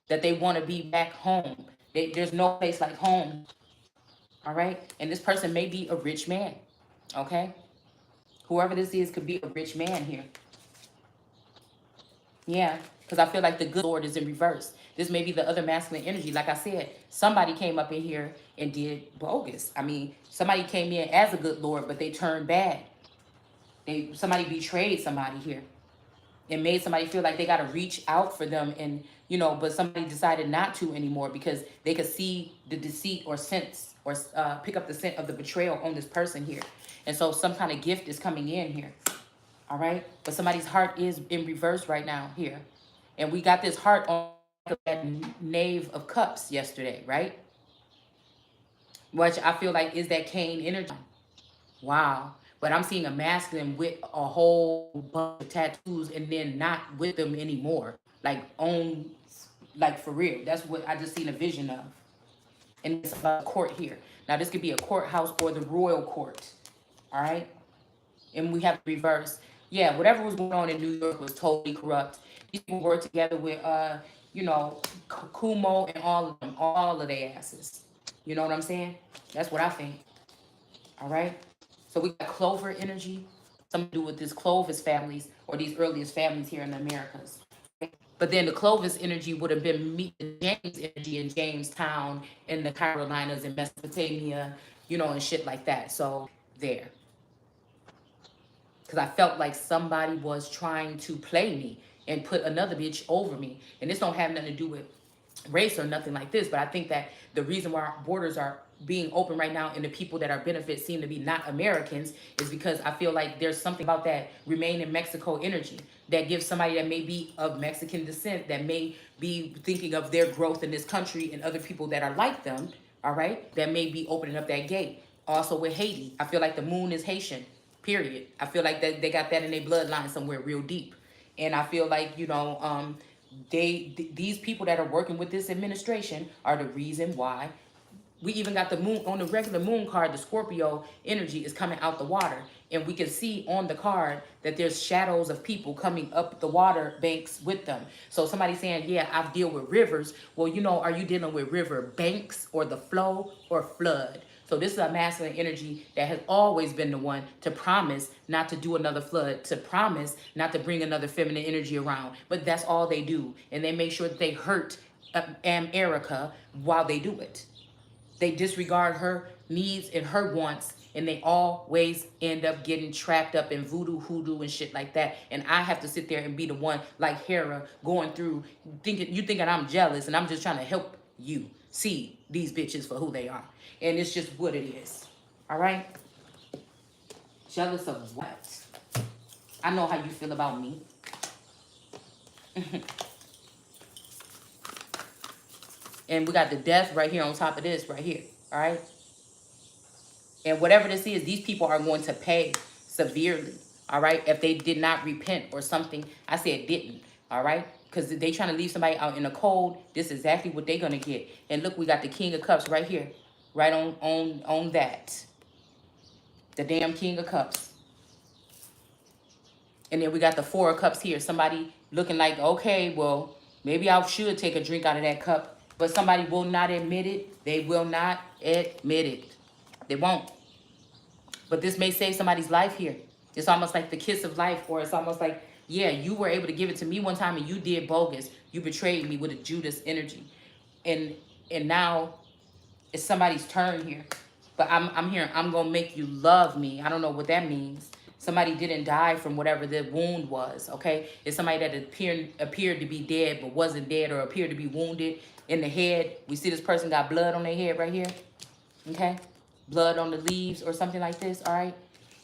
That they want to be back home. There's no place like home. All right, and this person may be a rich man. Okay, whoever this is could be a rich man here. Yeah, because I feel like the good Lord is in reverse. This may be the other masculine energy. Like I said, somebody came up in here and did bogus. I mean, somebody came in as a good Lord, but they turned bad. Somebody betrayed somebody here and made somebody feel like they got to reach out for them, and but somebody decided not to anymore because they could see the deceit or sense or pick up the scent of the betrayal on this person here. And so some kind of gift is coming in here. All right, but somebody's heart is in reverse right now here, and we got this heart on that Knave of Cups yesterday, right? Which I feel like is that Cain energy. Wow. But I'm seeing a masculine with a whole bunch of tattoos and then not with them anymore. Like on, like for real. That's what I just seen a vision of. And it's about a court here. Now this could be a courthouse or the royal court. All right. And we have reverse. Yeah, whatever was going on in New York was totally corrupt. These people worked together with Kumo and all of their asses. You know what I'm saying? That's what I think. All right. So we got Clover energy, something to do with this Clovis families or these earliest families here in the Americas. But then the Clovis energy would have been meeting James energy in Jamestown in the Carolinas and Mesopotamia, and shit like that. So there. Because I felt like somebody was trying to play me and put another bitch over me. And this don't have nothing to do with race or nothing like this, but I think that the reason why our borders are being open right now and the people that are benefit seem to be not Americans is because I feel like there's something about that remain in Mexico energy that gives somebody that may be of Mexican descent, that may be thinking of their growth in this country and other people that are like them, all right, that may be opening up that gate. Also with Haiti, I feel like the moon is Haitian, period. I feel like that they got that in their bloodline somewhere real deep. And I feel like, these people that are working with this administration are the reason why we even got the moon on the regular moon card. The Scorpio energy is coming out the water, and we can see on the card that there's shadows of people coming up the water banks with them. So somebody saying, yeah, I deal with rivers. Well, are you dealing with river banks or the flow or flood? So this is a masculine energy that has always been the one to promise not to do another flood, to promise not to bring another feminine energy around. But that's all they do. And they make sure that they hurt Erica while they do it. They disregard her needs and her wants, and they always end up getting trapped up in voodoo, hoodoo, and shit like that. And I have to sit there and be the one like Hera going through thinking I'm jealous, and I'm just trying to help you see these bitches for who they are. And it's just what it is. All right? Jealous of what? I know how you feel about me. And we got the death right here on top of this right here. All right? And whatever this is, these people are going to pay severely. all right? If they did not repent or something, I said didn't, all right? Because they trying to leave somebody out in the cold, this is exactly what they're going to get. And look, we got the King of Cups right here, right on that. The damn King of Cups. And then we got the Four of Cups here. Somebody looking like, okay, well, maybe I should take a drink out of that cup. But somebody will not admit it. They will not admit it. They won't. But this may save somebody's life here. It's almost like the kiss of life, or it's almost like, yeah, you were able to give it to me one time and you did bogus. You betrayed me with a Judas energy. And now it's somebody's turn here. But I'm hearing, I'm going to make you love me. I don't know what that means. Somebody didn't die from whatever the wound was, okay? It's somebody that appeared to be dead but wasn't dead, or appeared to be wounded in the head. We see this person got blood on their head right here, okay? Blood on the leaves or something like this, all right?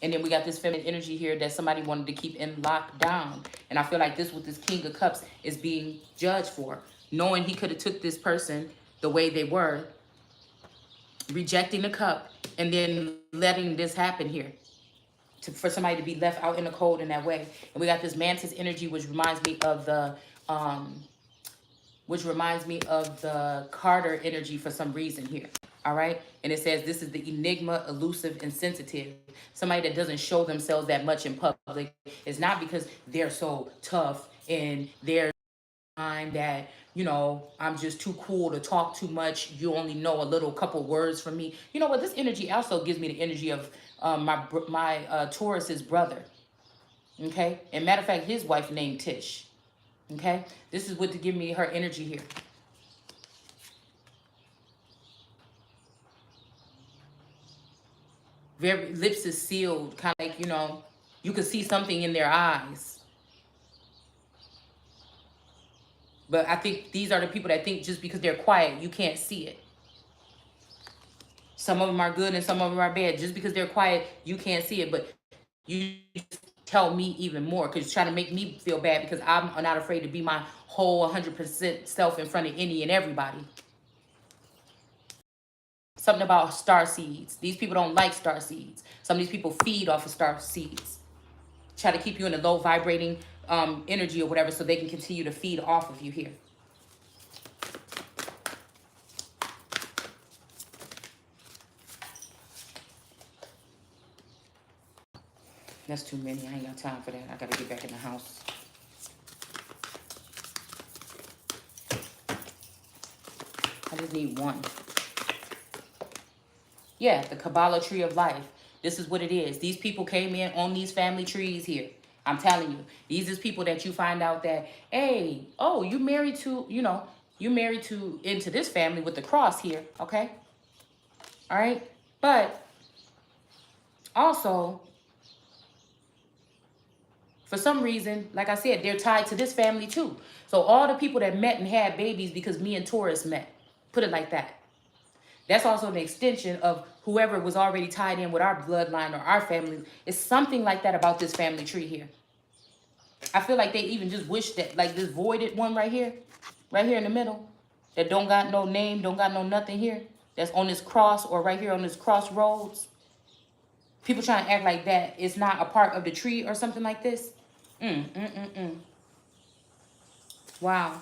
And then we got this feminine energy here that somebody wanted to keep in lockdown. And I feel like this, with this King of Cups, is being judged for. Knowing he could have took this person the way they were, rejecting the cup, and then letting this happen here. For somebody to be left out in the cold in that way. And we got this Mantis energy, which reminds me of the Carter energy for some reason here. All right. And it says this is the enigma, elusive, and sensitive. Somebody that doesn't show themselves that much in public. It's not because they're so tough and they're that, you know, I'm just too cool to talk too much. You only know a little couple words from me. You know what? This energy also gives me the energy of my Taurus's brother. Okay. And matter of fact, his wife named Tish. Okay. This is what to give me her energy here. Very lips is sealed, kind of like, you know, you could see something in their eyes. But I think these are the people that think just because they're quiet, you can't see it. Some of them are good and some of them are bad. Just because they're quiet, you can't see it. But you tell me even more, because you're trying to make me feel bad, because I'm not afraid to be my whole 100% self in front of any and everybody. Something about star seeds. These people don't like star seeds. Some of these people feed off of star seeds. Try to keep you in a low vibrating energy or whatever, so they can continue to feed off of you here. That's too many. I ain't got time for that. I gotta get back in the house. I just need one. Yeah, the Kabbalah tree of life. This is what it is. These people came in on these family trees here. I'm telling you. These is people that you find out that, hey, oh, you married to, you know, you married to into this family with the cross here, okay? All right? But also, for some reason, like I said, they're tied to this family too. So all the people that met and had babies because me and Taurus met. Put it like that. That's also an extension of whoever was already tied in with our bloodline or our family. It's something like that about this family tree here. I feel like they even just wish that, like this voided one right here in the middle, that don't got no name, don't got no nothing here, that's on this cross or right here on this crossroads. People trying to act like that is not a part of the tree or something like this. Wow.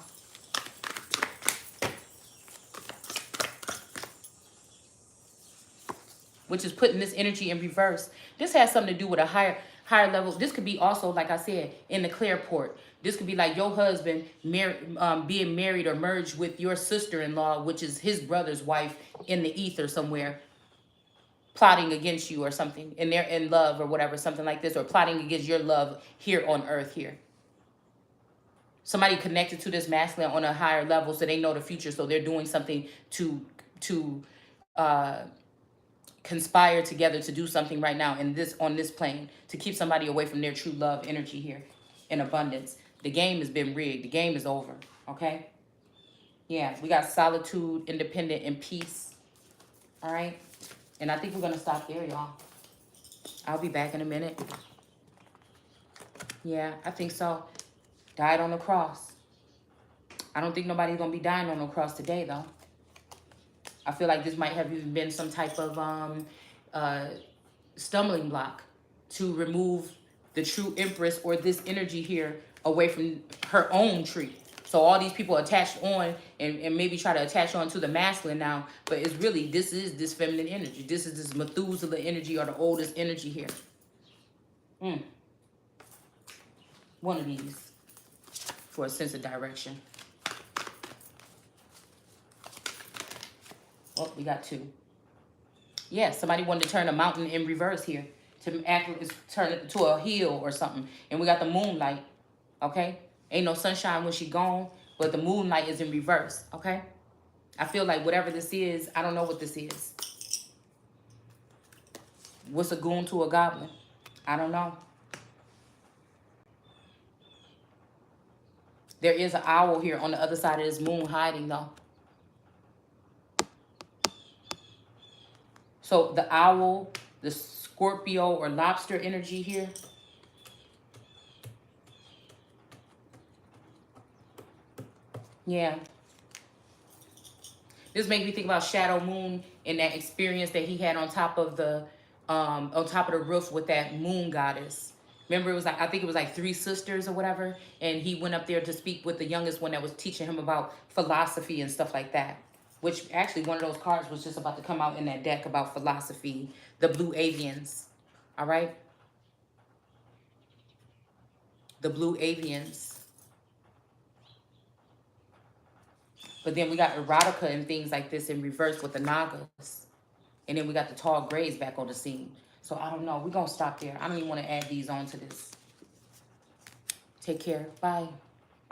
Which is putting this energy in reverse. This has something to do with a higher level. This could be also, like I said, in the Clearport. This could be like your husband being married or merged with your sister-in-law, which is his brother's wife, in the ether somewhere, plotting against you or something, and they're in love or whatever, something like this, or plotting against your love here on earth here. Somebody connected to this masculine on a higher level, so they know the future, so they're doing something to conspire together to do something right now on this plane to keep somebody away from their true love energy here in abundance. The game has been rigged. The game is over. Okay? Yeah, we got solitude, independent, and peace. All right? And I think we're going to stop there, y'all. I'll be back in a minute. Yeah, I think so. Died on the cross. I don't think nobody's going to be dying on the cross today, though. I feel like this might have even been some type of stumbling block to remove the true empress or this energy here away from her own tree. So all these people attached on and maybe try to attach on to the masculine now, but it's really, this is this feminine energy. This is this Methuselah energy or the oldest energy here. One of these for a sense of direction. Oh, we got two. Yeah, somebody wanted to turn a mountain in reverse here. To turn it to a hill or something. And we got the moonlight. Okay? Ain't no sunshine when she gone. But the moonlight is in reverse. Okay? I feel like whatever this is, I don't know what this is. What's a goon to a goblin? I don't know. There is an owl here on the other side of this moon hiding though. So the owl, the Scorpio or lobster energy here. Yeah. This makes me think about Shadow Moon and that experience that he had on top of the roof with that moon goddess. Remember, it was like, I think it was like 3 sisters or whatever, and he went up there to speak with the youngest one that was teaching him about philosophy and stuff like that. Which actually one of those cards was just about to come out in that deck about philosophy, the blue avians. All right? The blue avians. But then we got erotica and things like this in reverse with the nagas. And then we got the tall grays back on the scene. So I don't know. We're going to stop there. I don't even want to add these on to this. Take care. Bye.